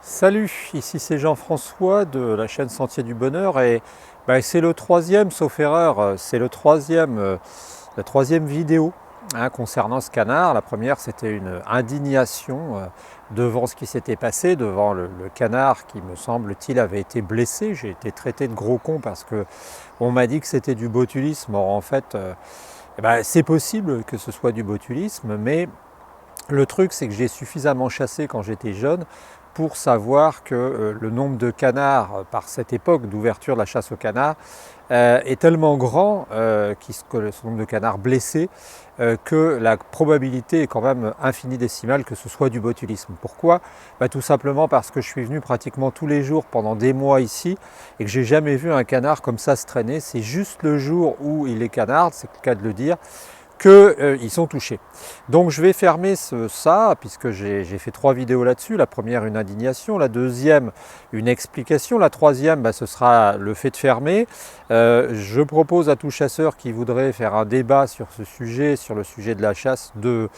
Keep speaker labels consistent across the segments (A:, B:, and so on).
A: Salut, ici c'est Jean-François de la chaîne Sentier du Bonheur et c'est le troisième, sauf erreur, c'est la troisième vidéo concernant ce canard. La première c'était une indignation devant ce qui s'était passé, devant le canard qui me semble-t-il avait été blessé. J'ai été traité de gros con parce que on m'a dit que c'était du botulisme. Or en fait c'est possible que ce soit du botulisme, mais le truc, c'est que j'ai suffisamment chassé quand j'étais jeune pour savoir que le nombre de canards par cette époque d'ouverture de la chasse aux canards est tellement grand, ce nombre de canards blessés, que la probabilité est quand même infini-décimale que ce soit du botulisme. Pourquoi? Tout simplement parce que je suis venu pratiquement tous les jours pendant des mois ici et que j'ai jamais vu un canard comme ça se traîner. C'est juste le jour où il est canard, c'est le cas de le dire, qu'ils sont touchés. Donc je vais fermer ça, puisque j'ai fait 3 vidéos là-dessus. La première, une indignation. La deuxième, une explication. La troisième, ce sera le fait de fermer. Je propose à tout chasseur qui voudrait faire un débat sur ce sujet, sur le sujet de la chasse, de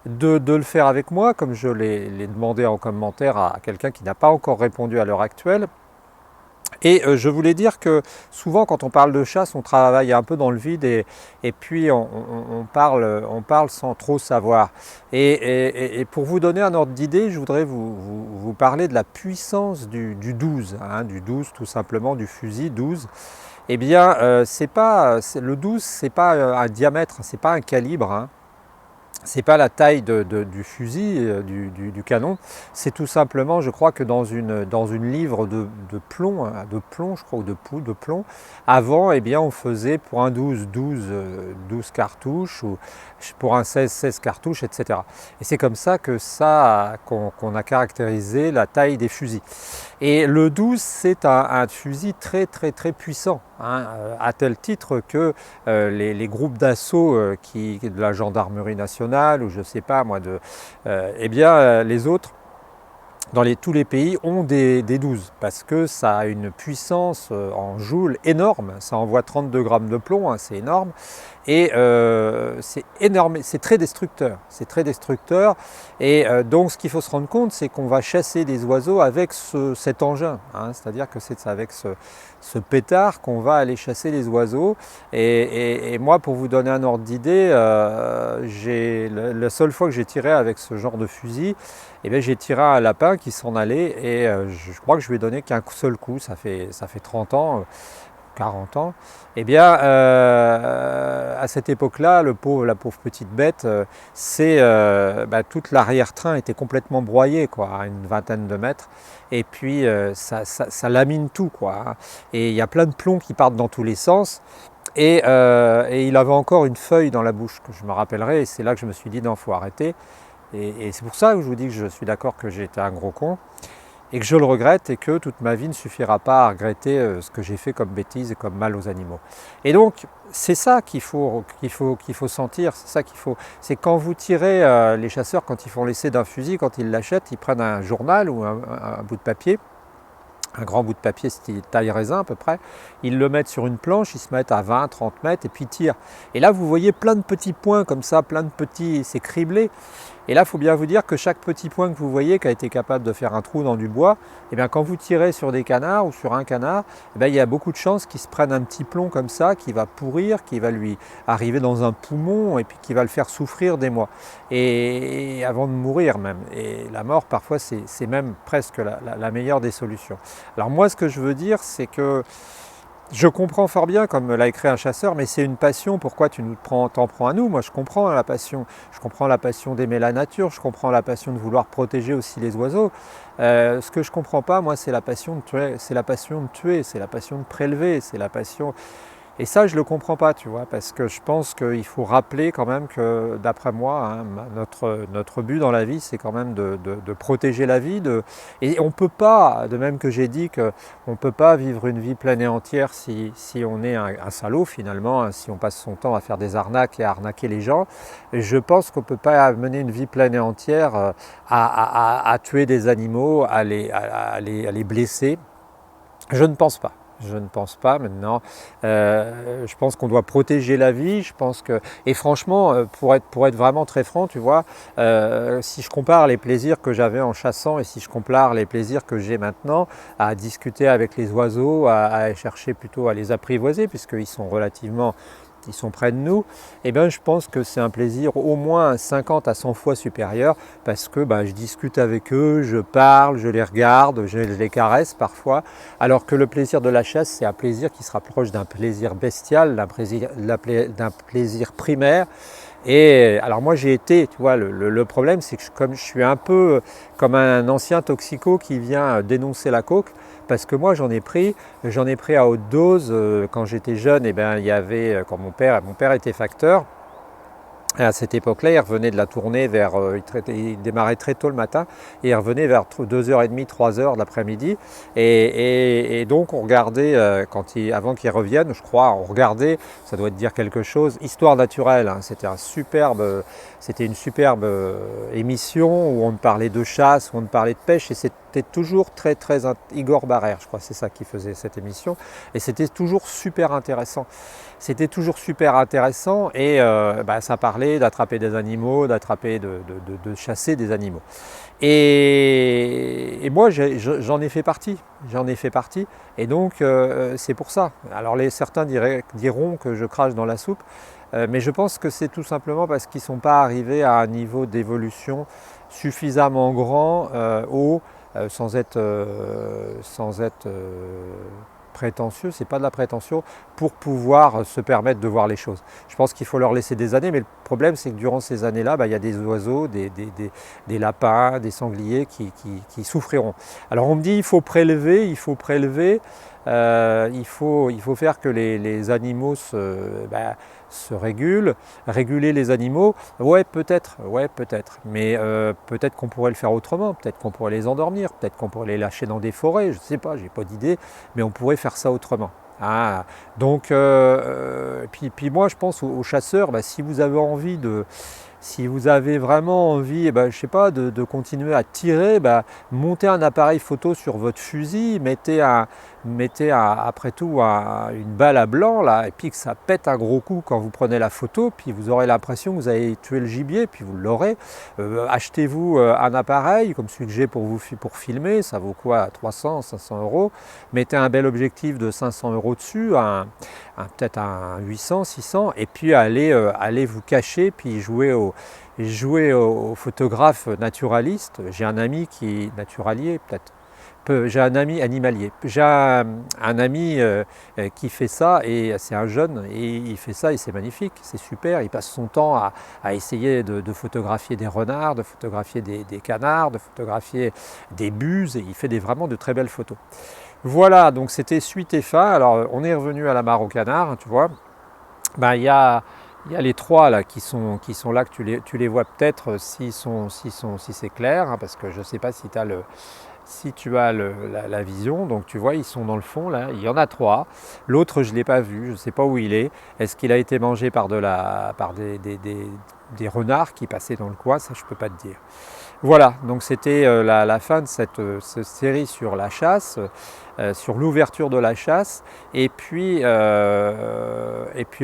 A: le faire avec moi, comme je l'ai demandé en commentaire à quelqu'un qui n'a pas encore répondu à l'heure actuelle. Et je voulais dire que souvent quand on parle de chasse, on travaille un peu dans le vide et puis on parle sans trop savoir. Et pour vous donner un ordre d'idée, je voudrais vous parler de la puissance du 12, du 12 tout simplement, du fusil 12. Eh bien, le 12, c'est pas un diamètre, c'est pas un calibre. C'est pas la taille du fusil, du canon, c'est tout simplement, je crois que dans une livre de plomb, je crois, ou de poudre de plomb, avant, on faisait pour un 12 cartouches, ou pour un 16 cartouches, etc. Et c'est comme ça qu'on a caractérisé la taille des fusils. Et le 12, c'est un fusil très très très puissant, à tel titre que les groupes d'assaut de la gendarmerie nationale, ou je ne sais pas moi, les autres, dans tous les pays, ont des 12, parce que ça a une puissance en joules énorme. Ça envoie 32 grammes de plomb, c'est énorme. Et c'est énorme, c'est très destructeur. C'est très destructeur. Et donc ce qu'il faut se rendre compte, c'est qu'on va chasser des oiseaux avec cet engin. C'est-à-dire que c'est avec ce pétard qu'on va aller chasser les oiseaux. Et moi, pour vous donner un ordre d'idée, la seule fois que j'ai tiré avec ce genre de fusil, j'ai tiré un lapin qui s'en allait et je crois que je lui ai donné qu'un seul coup. Ça fait 30 ans. 40 ans, à cette époque-là, la pauvre petite bête, toute l'arrière-train était complètement broyé, à une vingtaine de mètres, et puis ça lamine tout, Et il y a plein de plombs qui partent dans tous les sens, et il avait encore une feuille dans la bouche, que je me rappellerai, et c'est là que je me suis dit, non, faut arrêter, et c'est pour ça que je vous dis que je suis d'accord que j'ai été un gros con, et que je le regrette et que toute ma vie ne suffira pas à regretter ce que j'ai fait comme bêtise et comme mal aux animaux. Et donc c'est ça qu'il faut sentir, c'est ça qu'il faut. C'est quand vous tirez, les chasseurs, quand ils font l'essai d'un fusil, quand ils l'achètent, ils prennent un journal ou un bout de papier, un grand bout de papier style taille raisin à peu près, ils le mettent sur une planche, ils se mettent à 20-30 mètres et puis ils tirent. Et là vous voyez plein de petits points comme ça, c'est criblé. Et là il faut bien vous dire que chaque petit point que vous voyez qui a été capable de faire un trou dans du bois, quand vous tirez sur des canards ou sur un canard, il y a beaucoup de chances qu'il se prenne un petit plomb comme ça, qui va pourrir, qui va lui arriver dans un poumon et puis qui va le faire souffrir des mois. Et avant de mourir même. Et la mort parfois c'est même presque la meilleure des solutions. Alors moi ce que je veux dire c'est que je comprends fort bien, comme l'a écrit un chasseur, mais c'est une passion, pourquoi tu t'en prends à nous? Moi je comprends la passion d'aimer la nature, je comprends la passion de vouloir protéger aussi les oiseaux. Ce que je ne comprends pas, moi, c'est la passion de tuer, c'est la passion de prélever, c'est la passion... Et ça, je ne le comprends pas, tu vois, parce que je pense qu'il faut rappeler quand même que, d'après moi, notre but dans la vie, c'est quand même de protéger la vie. Et on ne peut pas, de même que j'ai dit qu'on ne peut pas vivre une vie pleine et entière si on est un salaud, finalement, si on passe son temps à faire des arnaques et à arnaquer les gens. Et je pense qu'on ne peut pas mener une vie pleine et entière à tuer des animaux, à les blesser. Je ne pense pas. Je ne pense pas maintenant. Je pense qu'on doit protéger la vie. Je pense que, et franchement, pour être vraiment très franc, tu vois, si je compare les plaisirs que j'avais en chassant et si je compare les plaisirs que j'ai maintenant à discuter avec les oiseaux, à chercher plutôt à les apprivoiser, puisqu'ils sont relativement, ils sont près de nous, eh bien, je pense que c'est un plaisir au moins 50 à 100 fois supérieur parce que je discute avec eux, je parle, je les regarde, je les caresse parfois, alors que le plaisir de la chasse, c'est un plaisir qui se rapproche d'un plaisir bestial, d'un plaisir primaire. Et alors moi j'ai été, tu vois, le problème c'est que comme je suis un peu comme un ancien toxico qui vient dénoncer la coke, parce que moi j'en ai pris à haute dose quand j'étais jeune, et ben il y avait, quand mon père était facteur. À cette époque-là, il revenait de la tournée il démarrait très tôt le matin et il revenait vers 2h30, 3h de l'après-midi. Et donc on regardait, avant qu'il revienne, je crois, on regardait, ça doit te dire quelque chose, Histoire naturelle, hein. C'était une superbe émission où on parlait de chasse, où on parlait de pêche et c'était toujours très Igor Barrère, je crois, c'est ça qui faisait cette émission. Et c'était toujours super intéressant. C'était toujours super intéressant et ça parlait d'attraper des animaux, de chasser des animaux. Et moi, j'en ai fait partie. J'en ai fait partie. Et donc, c'est pour ça. Alors, certains diront que je crache dans la soupe, mais je pense que c'est tout simplement parce qu'ils ne sont pas arrivés à un niveau d'évolution suffisamment grand, haut, sans être prétentieux, c'est pas de la prétention, pour pouvoir se permettre de voir les choses. Je pense qu'il faut leur laisser des années, mais le problème c'est que durant ces années-là, il y a des oiseaux, des lapins, des sangliers qui souffriront. Alors on me dit il faut prélever, il faut faire que les animaux se régulent, réguler les animaux. Ouais, peut-être, mais peut-être qu'on pourrait le faire autrement, peut-être qu'on pourrait les endormir, peut-être qu'on pourrait les lâcher dans des forêts, je ne sais pas, j'ai pas d'idée, mais on pourrait faire ça autrement. Ah, donc, puis moi je pense aux chasseurs, si vous avez envie si vous avez vraiment envie, je sais pas, de continuer à tirer, montez un appareil photo sur votre fusil, mettez après tout une balle à blanc là, et puis que ça pète un gros coup quand vous prenez la photo, puis vous aurez l'impression que vous avez tué le gibier, puis vous l'aurez. Achetez-vous un appareil comme celui que j'ai pour filmer, ça vaut quoi, 300, 500 euros. Mettez un bel objectif de 500 euros dessus, peut-être un 800, 600, et puis allez vous cacher, puis jouer aux photographes naturalistes. J'ai un ami qui est naturalier, peut-être. J'ai un ami animalier. J'ai un ami qui fait ça, et c'est un jeune, et il fait ça, et c'est magnifique, c'est super. Il passe son temps à essayer de photographier des renards, de photographier des canards, de photographier des buses, et il fait vraiment de très belles photos. Voilà, donc c'était suite et fin. Alors on est revenu à la mare au canard, tu vois. Il y a les trois là qui sont là, que tu les vois peut-être si c'est clair, hein, parce que je ne sais pas si tu as la vision. Donc tu vois, ils sont dans le fond là, il y en a trois. L'autre je ne l'ai pas vu, je ne sais pas où il est. Est-ce qu'il a été mangé par des renards qui passaient dans le coin? Ça je ne peux pas te dire. Voilà, donc c'était la fin de cette série sur la chasse, sur l'ouverture de la chasse, et puis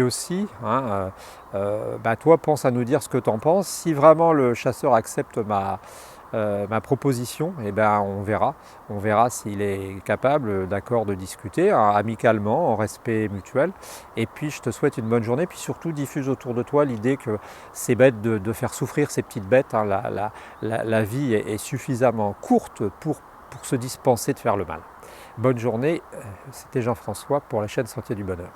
A: aussi, hein, toi pense à nous dire ce que tu en penses. Si vraiment le chasseur accepte ma proposition, on verra s'il est capable, d'accord, de discuter, hein, amicalement, en respect mutuel. Et puis je te souhaite une bonne journée, puis surtout diffuse autour de toi l'idée que c'est bête de faire souffrir ces petites bêtes, hein. La vie est suffisamment courte pour se dispenser de faire le mal. Bonne journée, c'était Jean-François pour la chaîne Sentier du Bonheur.